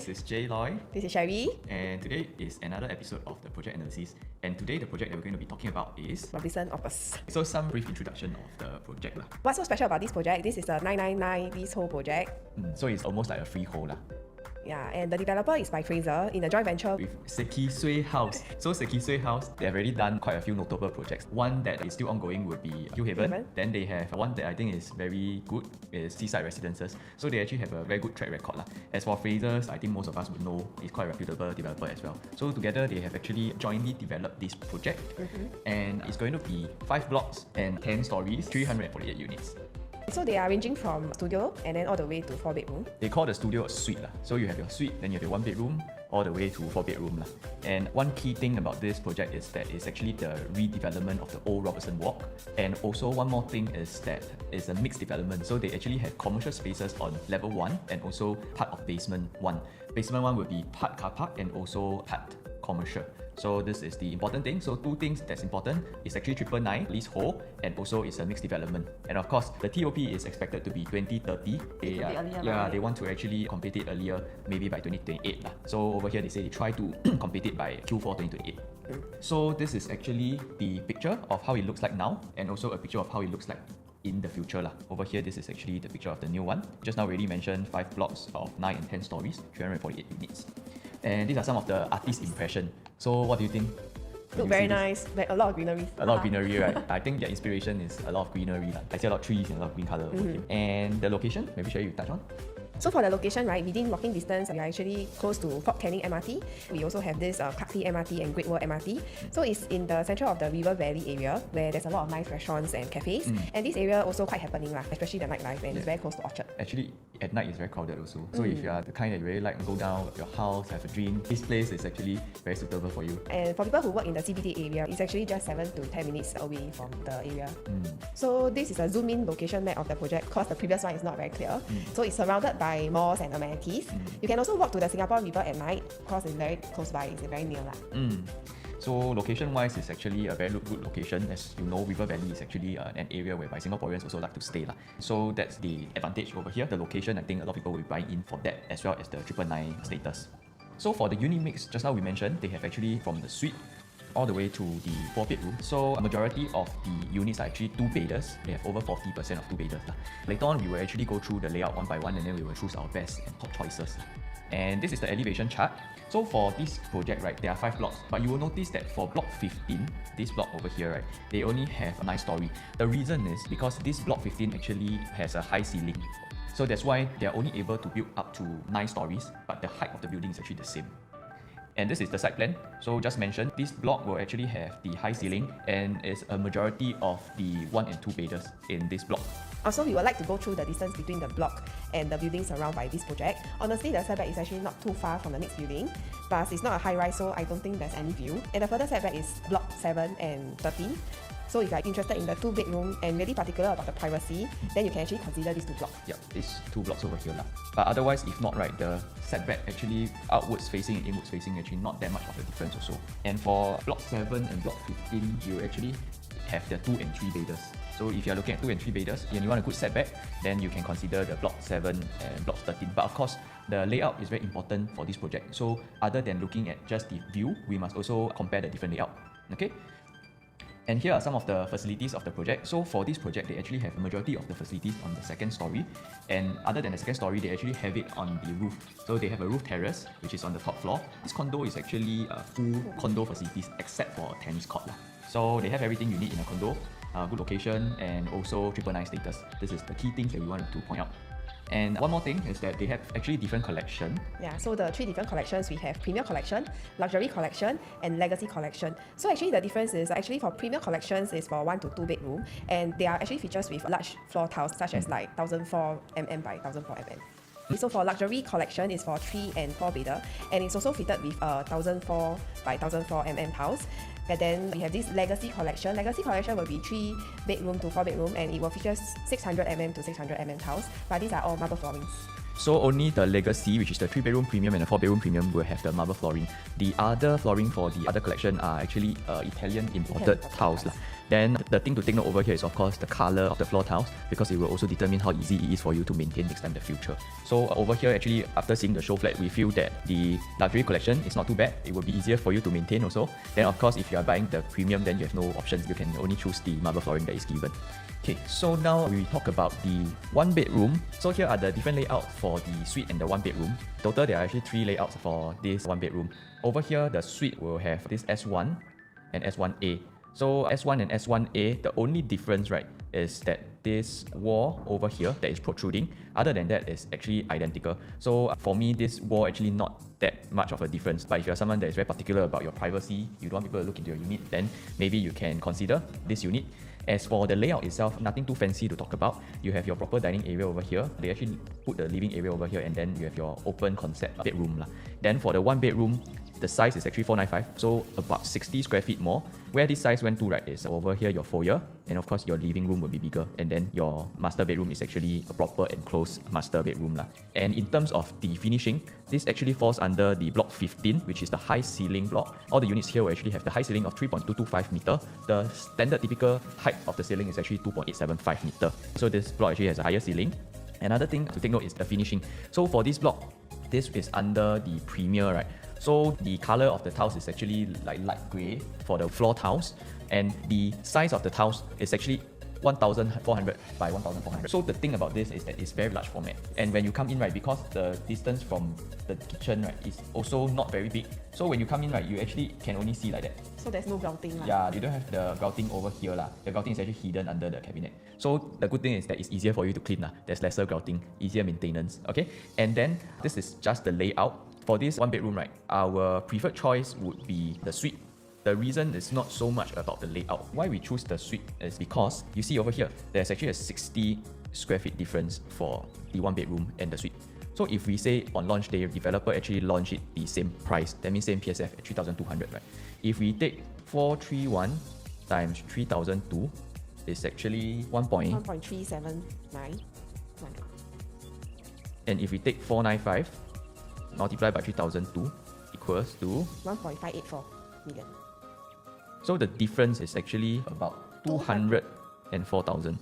This is Jay Loy. This is Sherry. And today is another episode of the project analysis. And today the project that we're going to be talking about is OPUS. So some brief introduction of the project. What's so special about this project? This is a 999 leasehold project. So it's almost like a freehold. Yeah, and the developer is by Fraser in a joint venture with Sekisui House. So Sekisui House, they have already done quite a few notable projects. One that is still ongoing would be Hill Haven. Then they have one that I think is very good, is Seaside Residences. So they actually have a very good track record. As for Fraser's, I think most of us would know it's quite a reputable developer as well. So together they have actually jointly developed this project. And it's going to be 5 blocks and 10 stories, 348 units. So they are ranging from studio and then all the way to 4 bedroom. They call the studio a suite. So you have your suite, then you have your 1 bedroom, all the way to 4 bedroom. And one key thing about this project is that it's actually the redevelopment of the old Robertson Walk. And also one more thing is that it's a mixed development. So they actually have commercial spaces on level 1 and also part of basement 1. Basement 1 will be part car park and also part commercial. So this is the important thing. So 2 things that's important is actually 999 leasehold and also it's a mixed development. And of course, the TOP is expected to be 2030. They want to actually complete it earlier, maybe by 2028. So over here they say they try to complete it by Q4 2028. So this is actually the picture of how it looks like now and also a picture of how it looks like in the future. Over here, this is actually the picture of the new one. Just now already mentioned 5 blocks of 9 and 10 stories, 348 units. And these are some of the artist's impression. So what do you think? Look very nice, like a lot of greenery. A lot of greenery, right? I think their inspiration is a lot of greenery. I see a lot of trees and a lot of green color over here. And the location, maybe Sherry you touch on? So for the location, right, within walking distance, we are actually close to Fort Canning MRT. We also have this Clarke Quay MRT and Great World MRT. So it's in the center of the River Valley area where there's a lot of nice restaurants and cafes. And this area also quite happening, especially the nightlife, and it's very close to Orchard. Actually, at night it's very crowded also. So if you are the kind that you really like to go down to your house, have a drink, this place is actually very suitable for you. And for people who work in the CBD area, it's actually just 7 to 10 minutes away from the area. So this is a zoom in location map of the project because the previous one is not very clear. So it's surrounded by malls and amenities. You can also walk to the Singapore River at night because it's very close by, it's very near. So location-wise, it's actually a very good location. As you know, River Valley is actually an area whereby Singaporeans also like to stay. So that's the advantage over here. The location, I think a lot of people will be buying in for that as well as the 999 status. So for the unit mix, just now we mentioned, they have actually from the suite all the way to the 4 bedroom. So a majority of the units are actually 2-bedders. They have over 40% of 2-bedders. Later on, we will actually go through the layout one by one and then we will choose our best and top choices. And this is the elevation chart. So for this project, right, there are 5 blocks, but you will notice that for block 15, this block over here, right, they only have a 9-story. The reason is because this block 15 actually has a high ceiling. So that's why they're only able to build up to 9 stories, but the height of the building is actually the same. And this is the site plan. So just mentioned, this block will actually have the high ceiling and is a majority of the 1 and 2-bedders in this block. Also, we would like to go through the distance between the block and the buildings surrounded by this project. Honestly, the setback is actually not too far from the next building. Plus, it's not a high-rise, so I don't think there's any view. And the further setback is block 7 and 13. So if you're interested in the 2-bedroom and really particular about the privacy, then you can actually consider these 2 blocks. Yeah, these 2 blocks over here. But otherwise, if not, right, the setback actually outwards facing and inwards facing actually not that much of a difference also. And for block 7 and block 15, you actually have the 2 and 3-bedders. So if you're looking at 2 and 3-bedders and you want a good setback, then you can consider the block 7 and block 13. But of course, the layout is very important for this project. So other than looking at just the view, we must also compare the different layout. Okay? And here are some of the facilities of the project. So for this project, they actually have a majority of the facilities on the 2nd story. And other than the 2nd story, they actually have it on the roof. So they have a roof terrace, which is on the top floor. This condo is actually full condo facilities except for a tennis court. So they have everything you need in a condo, good location, and also 999 status. This is the key things that we wanted to point out. And one more thing is that they have actually different collection. Yeah, so the 3 different collections, we have Premier Collection, Luxury Collection, and Legacy Collection. So actually the difference is actually for Premier Collections is for 1 to 2 bedroom, and they are actually features with large floor tiles such as like 1004 mm by 1004 mm. So for Luxury Collection is for 3 and 4 bedder, and it's also fitted with 1004 by 1004 mm tiles. And then we have this Legacy Collection. Legacy Collection will be 3 bedroom to 4 bedroom, and it will feature 600 mm to 600 mm tiles, but these are all marble floorings. So only the Legacy, which is the 3-bedroom premium and the 4-bedroom premium, will have the marble flooring. The other flooring for the other collection are actually Italian imported tiles. Then the thing to take note over here is of course the color of the floor tiles, because it will also determine how easy it is for you to maintain next time in the future. So over here, actually, after seeing the show flat, we feel that the luxury collection is not too bad. It will be easier for you to maintain also. Then of course, if you are buying the premium, then you have no options. You can only choose the marble flooring that is given. Okay, so now we talk about the 1-bedroom. So here are the different layouts for the suite and the 1-bedroom. Total, there are actually 3 layouts for this 1-bedroom. Over here, the suite will have this S1 and S1A. So S1 and S1A, the only difference, right, is that this wall over here that is protruding, other than that, is actually identical. So for me, this wall actually not that much of a difference. But if you're someone that is very particular about your privacy, you don't want people to look into your unit, then maybe you can consider this unit. As for the layout itself, nothing too fancy to talk about. You have your proper dining area over here. They actually put the living area over here, and then you have your open concept bedroom. Then for the 1-bedroom, the size is actually 495, so about 60 square feet more. Where this size went to, right, is over here your foyer, and of course your living room will be bigger, and then your master bedroom is actually a proper enclosed master bedroom. And in terms of the finishing, this actually falls under the block 15, which is the high ceiling block. All the units here will actually have the high ceiling of 3.225 meter. The standard typical height of the ceiling is actually 2.875 meter. So this block actually has a higher ceiling. Another thing to take note is the finishing. So for this block, this is under the Premier, right? So the color of the tiles is actually like light grey for the floor tiles, and the size of the tiles is actually 1,400 by 1,400. So the thing about this is that it's very large format, and when you come in, right, because the distance from the kitchen, right, is also not very big, so when you come in, right, you actually can only see like that. So there's no grouting. Yeah, you don't have the grouting over here. The grouting is actually hidden under the cabinet. So the good thing is that it's easier for you to clean. There's lesser grouting, easier maintenance. Okay, and then this is just the layout. For this 1-bedroom, right, our preferred choice would be the suite. The reason is not so much about the layout. Why we choose the suite is because you see over here, there's actually a 60 square feet difference for the 1-bedroom and the suite. So if we say on launch day, developer actually launch it the same price, that means same PSF at 3,200, right? If we take 431 times 3,002, it's actually 1.379. And if we take 495 multiplied by 3,002 equals to 1.584 million. So the difference is actually about 204,000.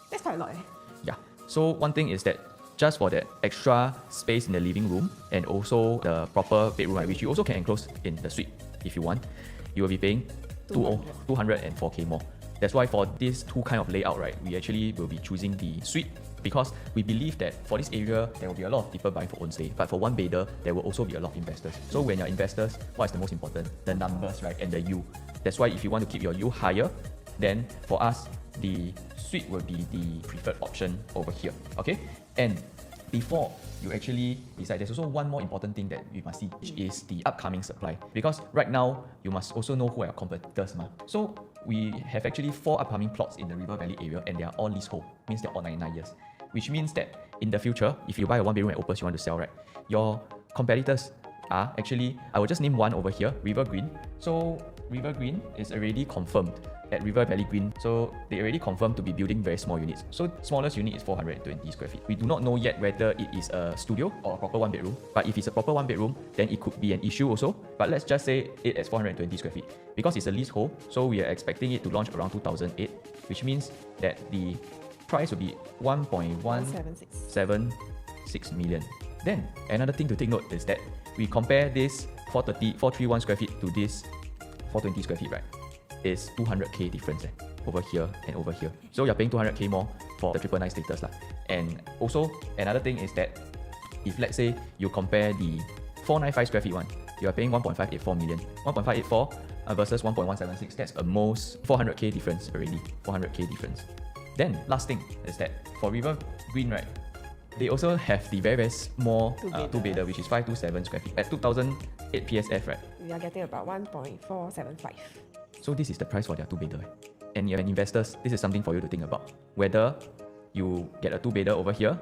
That's quite a lot. Yeah. So one thing is that just for that extra space in the living room and also the proper bedroom, right, which you also can enclose in the suite if you want, you will be paying 204k more. That's why for this two kind of layout, right, we actually will be choosing the suite, because we believe that for this area, there will be a lot of people buying for own stay. But for one bedder, there will also be a lot of investors. So when you're investors, what is the most important? The numbers, right, and the yield. That's why if you want to keep your yield higher, then for us, the suite will be the preferred option over here. Okay? And before you actually decide, there's also one more important thing that you must see, which is the upcoming supply. Because right now, you must also know who are your competitors. So we have actually 4 upcoming plots in the River Valley area, and they are all leasehold, means they're all 99 years. Which means that in the future, if you buy a 1-bedroom at OPUS you want to sell, right, your competitors are actually, I will just name one over here, River Green. So River Green is already confirmed at River Valley Green. So they already confirmed to be building very small units. So smallest unit is 420 square feet. We do not know yet whether it is a studio or a proper 1-bedroom. But if it's a proper 1-bedroom, then it could be an issue also. But let's just say it as 420 square feet. Because it's a leasehold, so we are expecting it to launch around 2008, which means that the price will be 1.176 million. Then another thing to take note is that we compare this 431 square feet to this 420 square feet, right? Is 200k difference over here and over here. So you're paying 200k more for the 999 status. And also another thing is that if let's say you compare the 495 square feet one, you are paying 1.584 million. 1.584 versus 1.176, that's almost 400k difference already. 400k difference. Then last thing is that for River Green, right, they also have the very, very small two-bedder, which is 527 square feet. At 2008 PSF, right? We are getting about 1.475. So this is the price for their two-bedder. And you're an investors, this is something for you to think about. Whether you get a two-bedder over here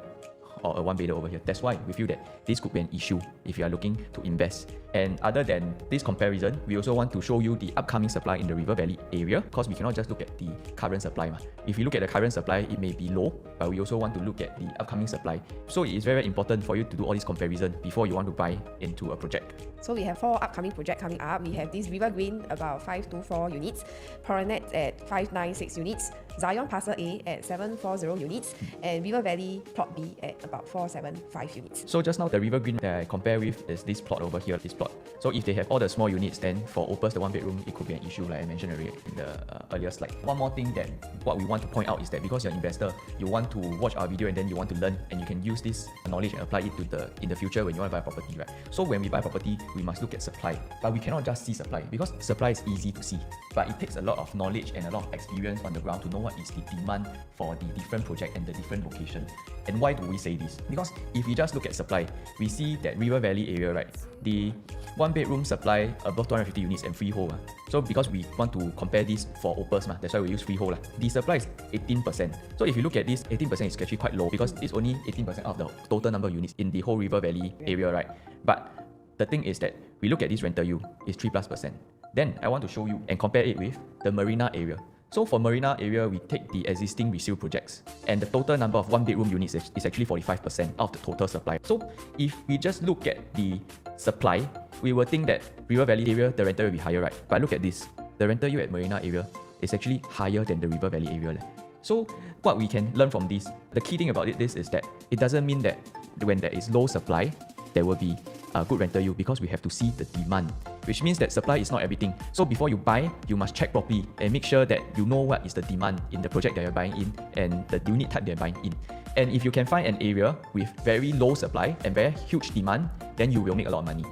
or a one-bedder over here. That's why we feel that this could be an issue if you are looking to invest And other than this comparison, we also want to show you the upcoming supply in the River Valley area, because we cannot just look at the current supply. If you look at the current supply, it may be low, but we also want to look at the upcoming supply. So it is very important for you to do all this comparison before you want to buy into a project. So we have 4 upcoming projects coming up. We have this River Green about 524 units, Coronet at 596 units, Zion Parcel A at 740 units, and River Valley Plot B at about 475 units. So just now the River Green that I compare with is this plot over here, this plot. So if they have all the small units, then for OPUS, the 1 bedroom, it could be an issue like I mentioned earlier in the earlier slide. One more thing that what we want to point out is that because you're an investor, you want to watch our video and then you want to learn, and you can use this knowledge and apply it to in the future when you want to buy property, right? So when we buy property, we must look at supply, but we cannot just see supply, because supply is easy to see, but it takes a lot of knowledge and a lot of experience on the ground to know what is the demand for the different project and the different location. And why do we say this? Because if we just look at supply, we see that River Valley area, right, the 1 bedroom supply above 250 units and freehold. So because we want to compare this for OPUS, that's why we use freehold. The supply is 18%. So if you look at this, 18% is actually quite low, because it's only 18% of the total number of units in the whole River Valley area, right? But the thing is that we look at this rental yield is 3+%. Then I want to show you and compare it with the Marina area. So for Marina area, we take the existing resale projects, and the total number of 1 bedroom units is actually 45% of the total supply. So if we just look at the supply, we will think that River Valley area, the rental will be higher, right? But look at this, the rental yield at Marina area is actually higher than the River Valley area. So what we can learn from this, the key thing about this is that it doesn't mean that when there is low supply, there will be a good rental yield, because we have to see the demand, which means that supply is not everything. So before you buy, you must check properly and make sure that you know what is the demand in the project that you're buying in and the unit type that you're buying in. And if you can find an area with very low supply and very huge demand, then you will make a lot of money.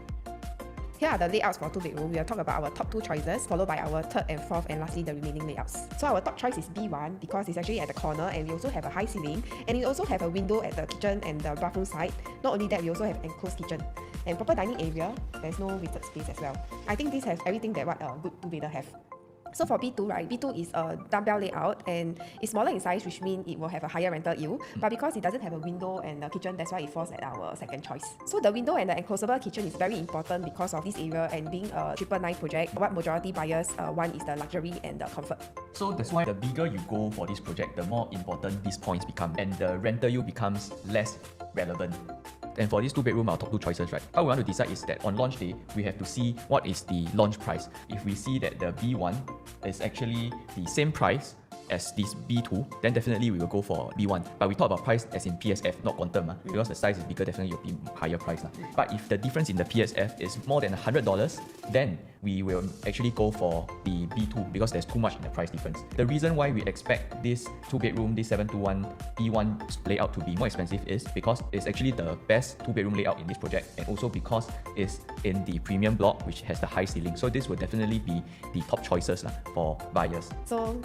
Here are the layouts for 2 bedroom. We will talk about our top 2 choices, followed by our third and fourth, and lastly the remaining layouts. So our top choice is B1 because it's actually at the corner, and we also have a high ceiling, and we also have a window at the kitchen and the bathroom side. Not only that, we also have enclosed kitchen and proper dining area. There's no wasted space as well. I think this has everything that what a good 2-bedder have. So for B2, right, B2 is a dumbbell layout and it's smaller in size, which means it will have a higher rental yield. But because it doesn't have a window and a kitchen, that's why it falls at our second choice. So the window and the enclosable kitchen is very important because of this area, and being a 999 project, what majority buyers want is the luxury and the comfort. So that's why the bigger you go for this project, the more important these points become, and the rental yield becomes less relevant. And for these 2 bedroom, our top 2 choices, right? How we want to decide is that on launch day, we have to see what is the launch price. If we see that the B1 is actually the same price as this B2, then definitely we will go for B1. But we talk about price as in PSF, not quantum, because the size is bigger, definitely you'll be higher price. But if the difference in the PSF is more than $100, then we will actually go for the B2 because there's too much in the price difference. The reason why we expect this 2 bedroom, this 721 B1 layout to be more expensive is because it's actually the best 2 bedroom layout in this project, and also because it's in the premium block, which has the high ceiling. So this will definitely be the top choices for buyers. So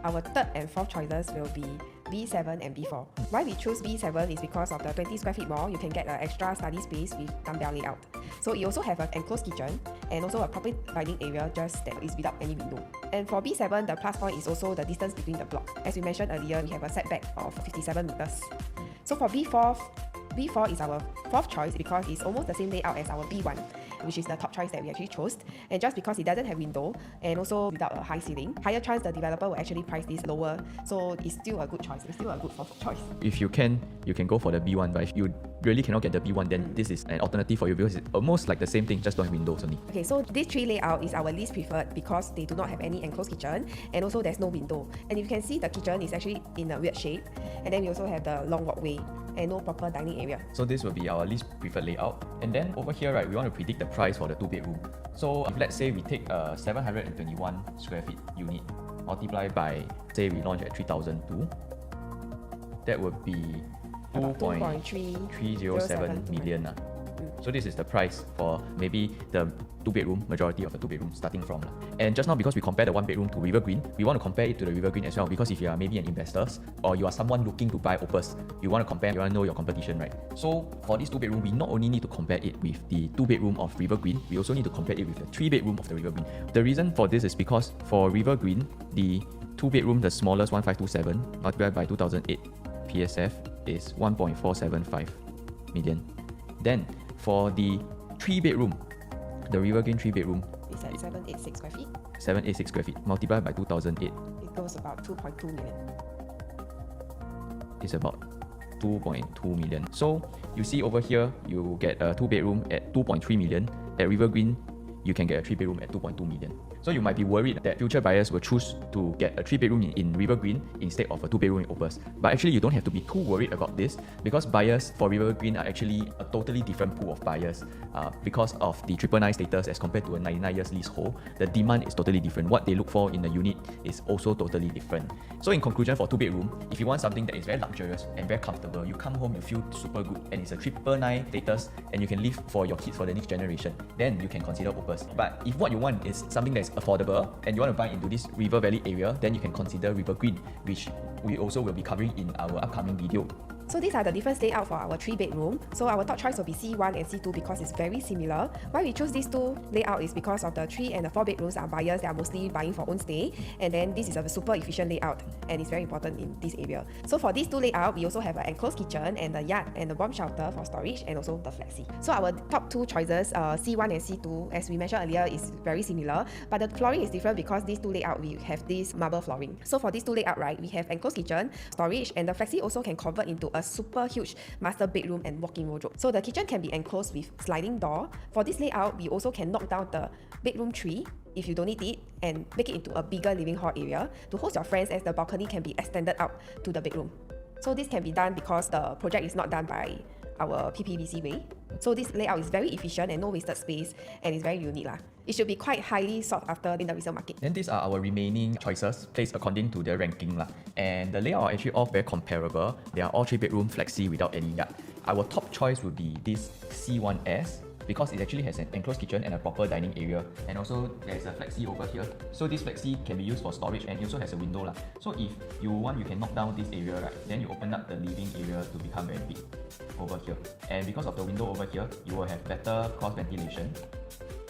our third and fourth choices will be B7 and B4. Why we choose B7 is because of the 20 square feet more, you can get an extra study space with dumbbell layout. So you also have an enclosed kitchen and also a proper dining area just that is without any window. And for B7, the plus point is also the distance between the blocks. As we mentioned earlier, we have a setback of 57 meters. So for B4 is our fourth choice because it's almost the same layout as our B1, which is the top choice that we actually chose. And just because it doesn't have window and also without a high ceiling, higher chance the developer will actually price this lower. So it's still a good choice. It's still a good fourth choice. If you can go for the B1, but if you really cannot get the B1, then this is an alternative for you because it's almost like the same thing, just don't have windows only. Okay, so this 3 layout is our least preferred because they do not have any enclosed kitchen and also there's no window. And you can see the kitchen is actually in a weird shape, and then we also have the long walkway and no proper dining area. So this will be our least preferred layout. And then over here, right, we want to predict the price for the 2 bedroom. So if let's say we take a 721 square feet unit, multiply by, say we launch at 3,002, that would be 2.307 million. So this is the price for maybe the 2 bedroom, majority of the 2 bedroom starting from. And just now, because we compare the 1 bedroom to River Green, we want to compare it to the River Green as well, because if you are maybe an investor or you are someone looking to buy OPUS, you want to compare, you want to know your competition, right? So for this 2 bedroom, we not only need to compare it with the 2 bedroom of River Green, we also need to compare it with the 3 bedroom of the River Green. The reason for this is because for River Green, the 2 bedroom, the smallest 1527 multiplied by 2008 PSF is 1.475 million. Then for the 3 bedroom, The River Green 3-bedroom, It's at 786 square feet. 786 square feet, multiplied by 2008 It goes about 2.2 million. is about 2.2 million. So you see over here, you get a 2-bedroom at 2.3 million. At River Green, you can get a 3-bedroom at 2.2 million. So you might be worried that future buyers will choose to get a 3-bedroom in River Green instead of a 2-bedroom in OPUS. But actually, you don't have to be too worried about this, because buyers for River Green are actually a totally different pool of buyers. Because of the 999 status as compared to a 99 years leasehold, the demand is totally different. What they look for in a unit is also totally different. So in conclusion, for 2-bedroom, if you want something that is very luxurious and very comfortable, you come home, you feel super good, and it's a 999 status, and you can live for your kids for the next generation, then you can consider OPUS. But if what you want is something that is affordable and you want to buy into this River Valley area, then you can consider River Green, which we also will be covering in our upcoming video. So these are the different layout for our 3-bedroom. So our top choice will be C1 and C2 because it's very similar. Why we choose these two layout is because of the 3 and the 4 bedrooms are buyers that are mostly buying for own stay, and then this is a super efficient layout and it's very important in this area. So for these two layout, we also have an enclosed kitchen and the yard and the bomb shelter for storage, and also the flexi. So our top two choices, C1 and C2, as we mentioned earlier, is very similar, but the flooring is different because these two layout we have this marble flooring. So for these two layout, right, we have enclosed kitchen, storage, and the flexi also can convert into a super huge master bedroom and walk-in wardrobe. So the kitchen can be enclosed with sliding door. For this layout, we also can knock down the bedroom tree if you don't need it and make it into a bigger living hall area to host your friends, as the balcony can be extended out to the bedroom. So this can be done because the project is not done by our PPBC way. So this layout is very efficient and no wasted space, and it's very unique lah. It should be quite highly sought after in the resale market. Then these are our remaining choices placed according to their ranking lah. And the layout are actually all very comparable. They are all 3-bedroom flexi without any yard. Our top choice would be this C1S, because it actually has an enclosed kitchen and a proper dining area, and also there's a flexi over here. So this flexi can be used for storage, and it also has a window lah. So if you want, you can knock down this area, right? Then you open up the living area to become very big over here. And because of the window over here, you will have better cross ventilation,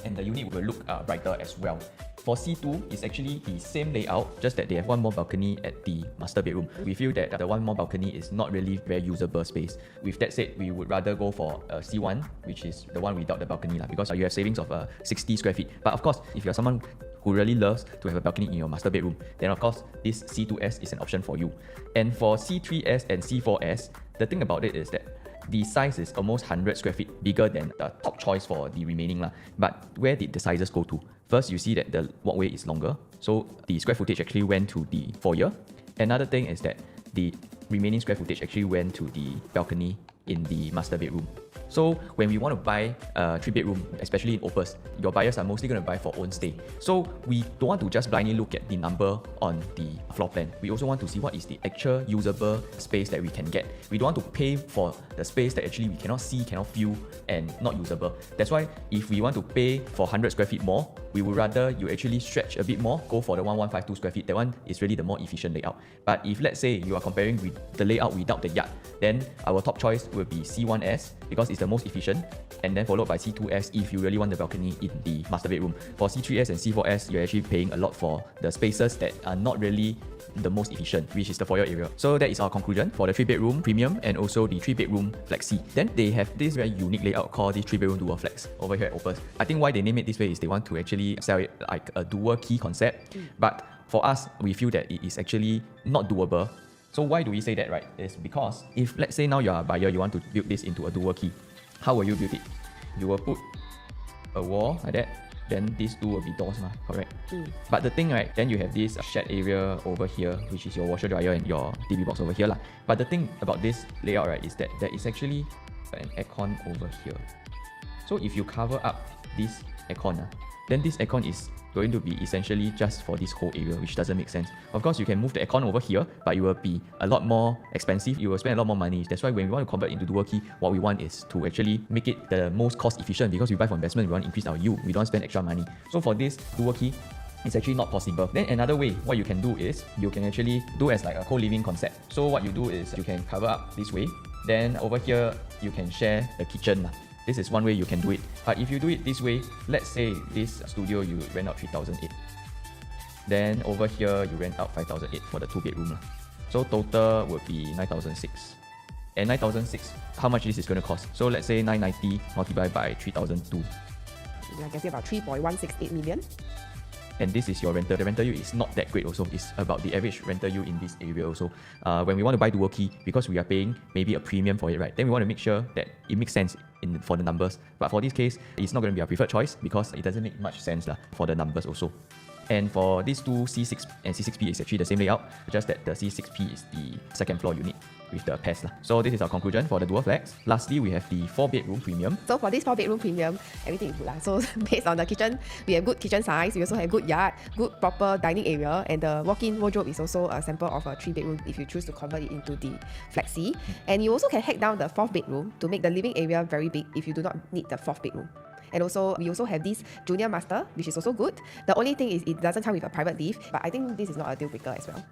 and the unit will look brighter as well. For C2, it's actually the same layout, just that they have one more balcony at the master bedroom. We feel that the one more balcony is not really very usable space. With that said, we would rather go for C1, which is the one without the balcony lah, because you have savings of 60 square feet. But of course, if you're someone who really loves to have a balcony in your master bedroom, then of course this C2S is an option for you. And for C3S and C4S, the thing about it is that the size is almost 100 square feet bigger than the top choice for the remaining lah. But where did the sizes go to? First, you see that the walkway is longer, so the square footage actually went to the foyer. Another thing is that the remaining square footage actually went to the balcony in the master bedroom. So when we want to buy a 3-bedroom, especially in OPUS, your buyers are mostly going to buy for own stay. So we don't want to just blindly look at the number on the floor plan. We also want to see what is the actual usable space that we can get. We don't want to pay for the space that actually we cannot see, cannot feel, and not usable. That's why if we want to pay for 100 square feet more, we would rather you actually stretch a bit more, go for the 1152 square feet. That one is really the more efficient layout. But if let's say you are comparing with the layout without the yard, then our top choice will be C1S, because it's the most efficient, and then followed by C2S if you really want the balcony in the master bedroom. For C3S and C4S, you're actually paying a lot for the spaces that are not really the most efficient, which is the foyer area. So that is our conclusion for the 3-bedroom premium and also the 3-bedroom flexi. Then they have this very unique layout called this 3-bedroom dual flex over here at OPUS. I think why they name it this way is they want to actually sell it like a dual key concept. But for us, we feel that it is actually not doable. So why do we say that, right? It's because if let's say now you are a buyer, you want to build this into a dual key. How will you build it? You will put a wall like that, then these two will be doors, correct? But the thing, right, then you have this shed area over here, which is your washer dryer and your TV box over here lah. But the thing about this layout, right, is that there is actually an aircon over here. So if you cover up this aircon, then this aircon is going to be essentially just for this whole area, which doesn't make sense. Of course, you can move the aircon over here, but it will be a lot more expensive. You will spend a lot more money. That's why when we want to convert into dual key, what we want is to actually make it the most cost efficient, because we buy for investment, we want to increase our yield. We don't spend extra money. So for this dual key, it's actually not possible. Then another way, what you can do is, you can actually do as like a co-living concept. So what you do is, you can cover up this way. Then over here, you can share the kitchen. This is one way you can do it. But if you do it this way, let's say this studio you rent out 3,008. Then over here you rent out 5,008 for the 2-bedroom. So total would be 9,006. And 9,006, how much this is going to cost? So let's say 990 multiplied by 3,002. I can say about 3.168 million. And this is your rental. The rental yield is not that great also. It's about the average rental yield in this area also. When we want to buy dual key, because we are paying maybe a premium for it, right? Then we want to make sure that it makes sense for the numbers. But for this case, it's not going to be our preferred choice because it doesn't make much sense for the numbers also. And for these two, C6 and C6P is actually the same layout, just that the C6P is the second floor unit with the PES. So this is our conclusion for the dual flex. Lastly, we have the 4-bedroom premium. So for this 4-bedroom premium, everything is good. So based on the kitchen, we have good kitchen size, we also have good yard, good proper dining area, and the walk-in wardrobe is also a sample of a 3-bedroom if you choose to convert it into the flexi. And you also can hack down the 4th bedroom to make the living area very big if you do not need the 4th bedroom. And also, we also have this junior master, which is also good. The only thing is it doesn't come with a private lift, but I think this is not a deal breaker as well.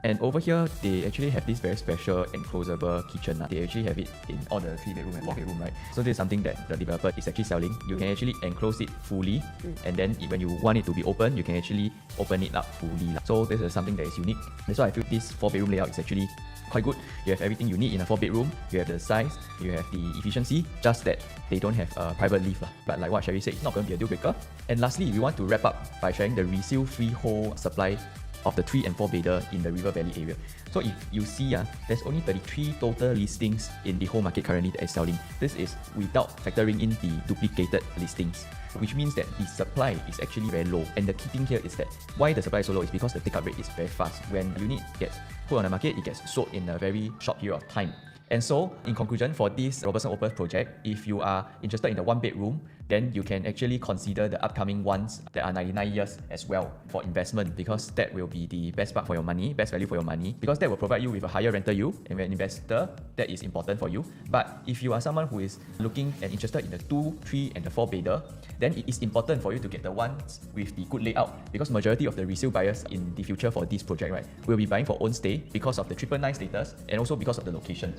And over here, they actually have this very special enclosable kitchen. They actually have it in all the 3-bedroom and 4-bedroom, right? So this is something that the developer is actually selling. You can actually enclose it fully, and then when you want it to be open, you can actually open it up fully. So this is something that is unique. That's why I feel this 4-bedroom layout is actually quite good. You have everything you need in a 4-bedroom. You have the size, you have the efficiency, just that they don't have a private lift. But like what Sherry said, it's not going to be a deal breaker. And lastly, we want to wrap up by sharing the resale freehold supply of the 3 and 4 bedder in the River Valley area. So if you see, there's only 33 total listings in the whole market currently that is selling. This is without factoring in the duplicated listings, which means that the supply is actually very low. And the key thing here is that why the supply is so low is because the take-up rate is very fast. When unit gets put on the market, it gets sold in a very short period of time. And so, in conclusion, for this Robertson OPUS project, if you are interested in the 1-bedroom, then you can actually consider the upcoming ones that are 99 years as well for investment, because that will be the best part for your money, best value for your money, because that will provide you with a higher rental yield. And when an investor, that is important for you. But if you are someone who is looking and interested in the 2, 3 and the 4 bedder, then it is important for you to get the ones with the good layout, because majority of the resale buyers in the future for this project, right, will be buying for own stay because of the 999 status and also because of the location.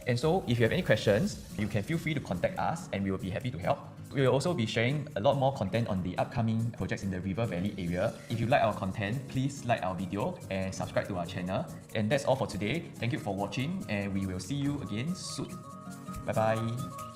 And so, if you have any questions, you can feel free to contact us and we will be happy to help. We will also be sharing a lot more content on the upcoming projects in the River Valley area. If you like our content, please like our video and subscribe to our channel. And that's all for today. Thank you for watching and we will see you again soon. Bye bye.